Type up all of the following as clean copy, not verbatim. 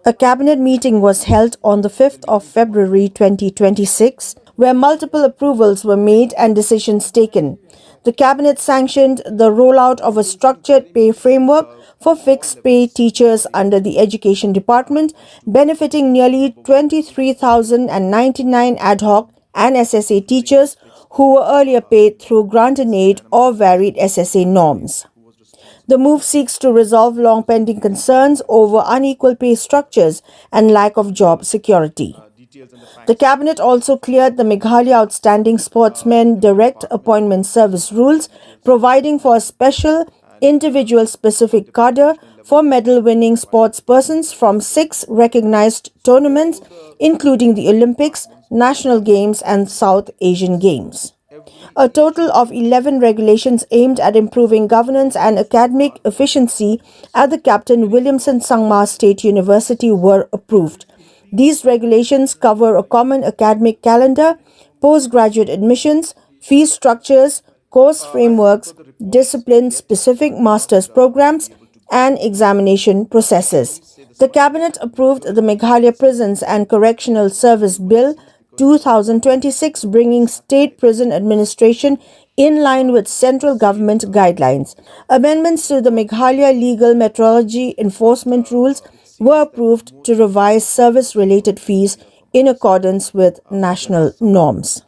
A cabinet meeting was held on the 5th of February 2026, where multiple approvals were made and decisions taken. The cabinet sanctioned the rollout of a structured pay framework for fixed pay teachers under the Education Department, benefiting nearly 23,099 ad hoc and SSA teachers who were earlier paid through grant and aid or varied SSA norms. The move seeks to resolve long pending concerns over unequal pay structures and lack of job security. The cabinet also cleared the Meghalaya Outstanding Sportsmen Direct Appointment Service rules, providing for a special individual specific cadre for medal winning sportspersons from 6 recognized tournaments, including the Olympics, National Games, and South Asian Games. A total of 11 regulations aimed at improving governance and academic efficiency at the Captain Williamson Sangma State University were approved. These regulations cover a common academic calendar, postgraduate admissions, fee structures, course frameworks, discipline-specific master's programs, and examination processes. The Cabinet approved the Meghalaya Prisons and Correctional Service Bill 2026, bringing state prison administration in line with central government guidelines. Amendments to the Meghalaya Legal Metrology Enforcement Rules were approved to revise service-related fees in accordance with national norms.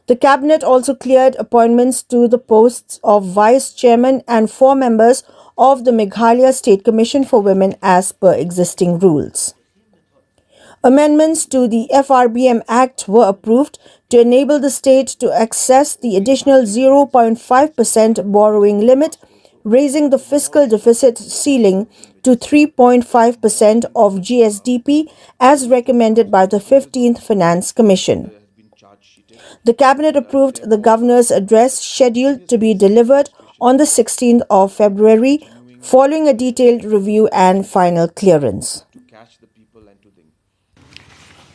The Cabinet also cleared appointments to the posts of Vice Chairman and 4 members of the Meghalaya State Commission for Women as per existing rules. Amendments to the FRBM Act were approved to enable the state to access the additional 0.5% borrowing limit, raising the fiscal deficit ceiling to 3.5% of GSDP as recommended by the 15th Finance Commission. The Cabinet approved the Governor's address scheduled to be delivered on the 16th of February, following a detailed review and final clearance.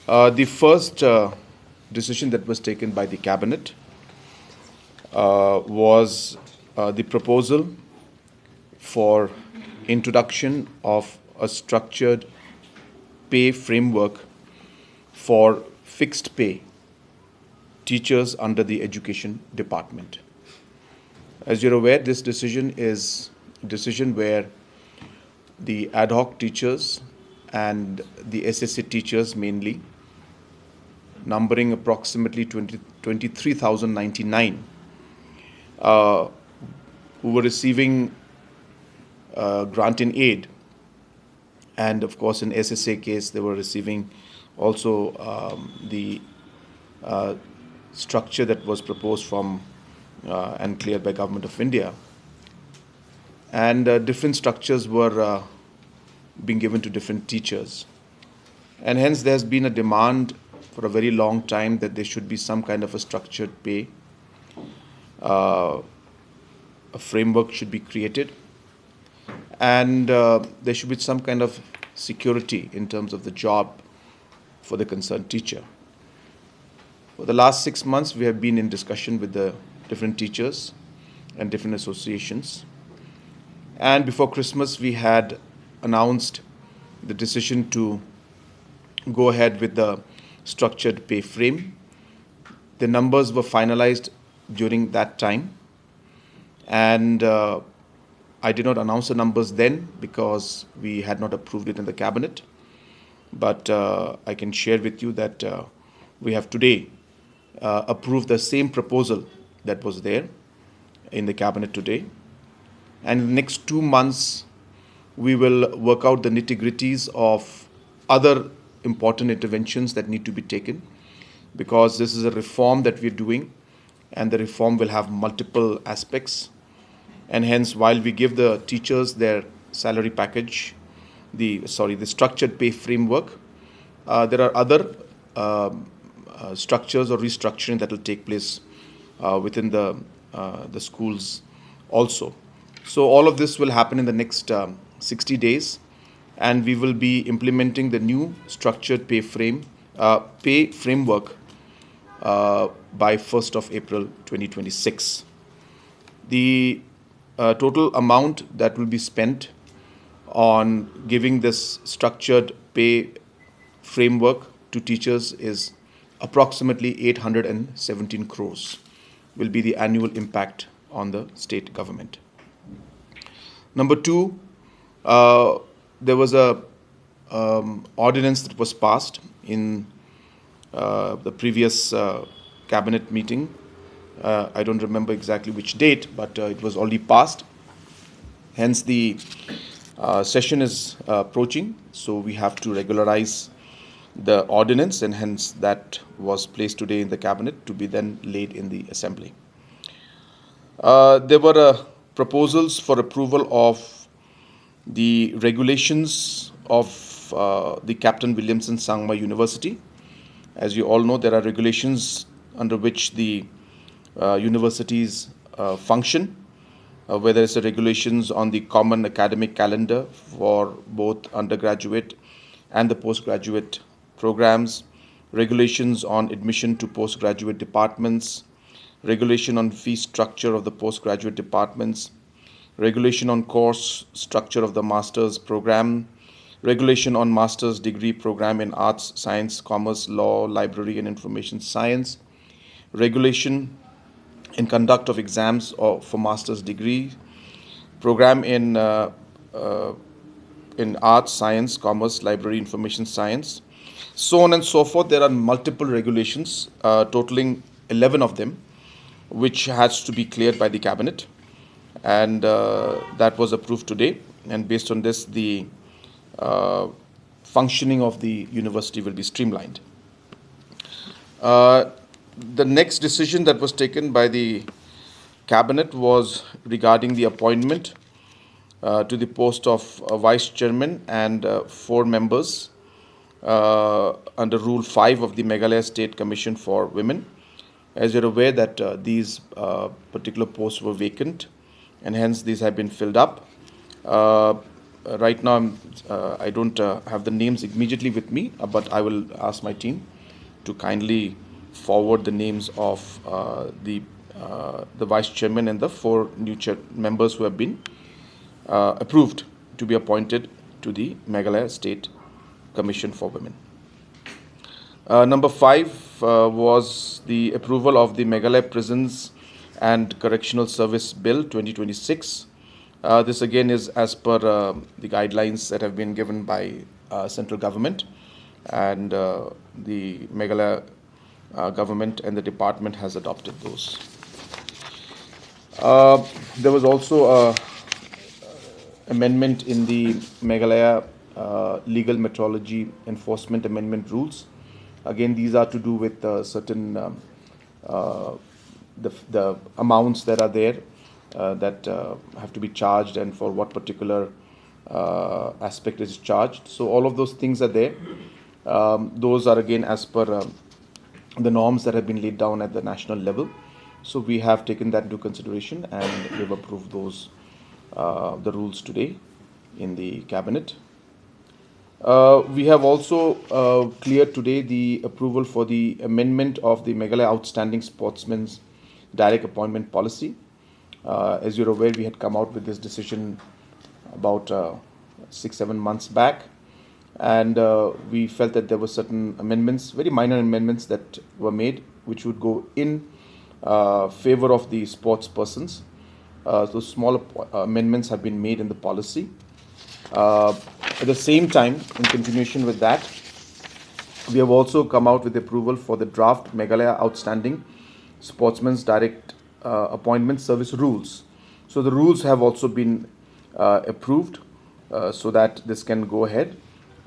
The first decision that was taken by the cabinet was the proposal for introduction of a structured pay framework for fixed pay teachers under the Education Department. As you're aware, this decision is a decision where the ad hoc teachers and the SSA teachers mainly, numbering approximately 23,099, who were receiving grant in aid. And of course, in SSA case, they were receiving also the structure that was proposed from and cleared by Government of India. And different structures were being given to different teachers. And hence, there's been a demand for a very long time that there should be some kind of a structured pay. A framework should be created, and there should be some kind of security in terms of the job for the concerned teacher. For the last 6 months, we have been in discussion with the different teachers and different associations. And before Christmas, we had announced the decision to go ahead with the structured pay frame. The numbers were finalized during that time, and I did not announce the numbers then because we had not approved it in the cabinet. But I can share with you that we have today approved the same proposal that was there in the cabinet today. And in the next 2 months, we will work out the nitty-gritties of other important interventions that need to be taken, because this is a reform that we're doing, and the reform will have multiple aspects. And hence, while we give the teachers their salary package, the structured pay framework, there are other structures or restructuring that will take place within the schools also. So all of this will happen in the next 60 days, and we will be implementing the new structured pay framework by 1st of April 2026. The total amount that will be spent on giving this structured pay framework to teachers is approximately 817 crores will be the annual impact on the state government. Number two, there was a ordinance that was passed in the previous cabinet meeting. I don't remember exactly which date, but it was already passed. Hence, the session is approaching, so we have to regularize the ordinance, and hence that was placed today in the cabinet to be then laid in the assembly. There were proposals for approval of the regulations of the Captain Williamson Sangma University. As you all know, there are regulations under which the universities function, whether it's the regulations on the common academic calendar for both undergraduate and the postgraduate programs, regulations on admission to postgraduate departments, regulation on fee structure of the postgraduate departments, regulation on course structure of the master's program, regulation on master's degree program in arts, science, commerce, law, library and information science, regulation in conduct of exams for master's degree program in arts, science, commerce, library, information science, so on and so forth. There are multiple regulations, totaling 11 of them, which has to be cleared by the cabinet, and that was approved today. And based on this, the functioning of the university will be streamlined. The next decision that was taken by the cabinet was regarding the appointment to the post of vice chairman and 4 members under Rule 5 of the Meghalaya State Commission for Women. As you're aware that these particular posts were vacant, and hence these have been filled up. Right now, I don't have the names immediately with me, but I will ask my team to kindly forward the names of the vice chairman and the 4 new members who have been approved to be appointed to the Meghalaya State Commission for Women. Number 5 was the approval of the Meghalaya Prisons and Correctional Service Bill 2026. This again is as per the guidelines that have been given by central government, and the Meghalaya government and the department has adopted those. There was also a amendment in the Meghalaya legal metrology enforcement amendment rules. Again, these are to do with certain the amounts that are there that have to be charged, and for what particular aspect is charged. So all of those things are there. Those are again as per the norms that have been laid down at the national level. So we have taken that into consideration, and we have approved those the rules today in the cabinet. We have also cleared today the approval for the amendment of the Meghalaya Outstanding Sportsmen's Direct Appointment Policy. As you're aware, we had come out with this decision about 6-7 months back, and we felt that there were certain amendments, very minor amendments that were made, which would go in favor of the sports persons. So small amendments have been made in the policy. At the same time, in continuation with that, we have also come out with approval for the draft Meghalaya Outstanding Sportsmen's Direct Appointment Service rules. So the rules have also been approved so that this can go ahead.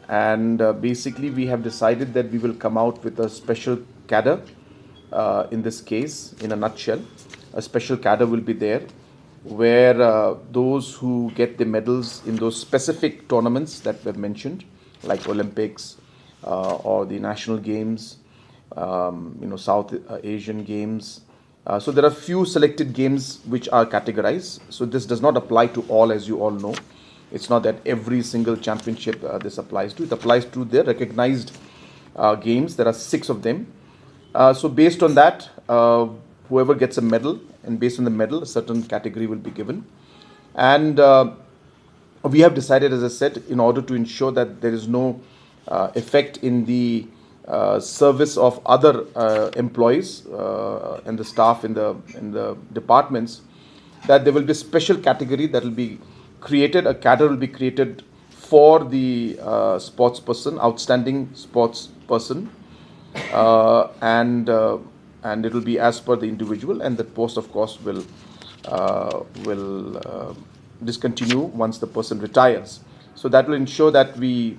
And basically, we have decided that we will come out with a special cadre in this case. In a nutshell, a special cadre will be there, where those who get the medals in those specific tournaments that were mentioned, like Olympics or the national games, South Asian games. So there are few selected games which are categorized. So this does not apply to all, as you all know. It's not that every single championship this applies to. It applies to the recognized games. There are 6 of them. So based on that, whoever gets a medal, and based on the medal, a certain category will be given. And we have decided, as I said, in order to ensure that there is no effect in the service of other employees and the staff in the departments, that there will be a special category that will be created. A cadre will be created for the sports person, outstanding sports person, and it will be as per the individual, and that post, of course, will discontinue once the person retires. So that will ensure that we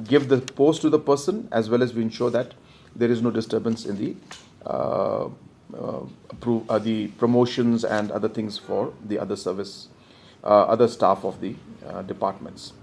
give the post to the person, as well as we ensure that there is no disturbance in the promotions and other things for the other service, other staff of the departments.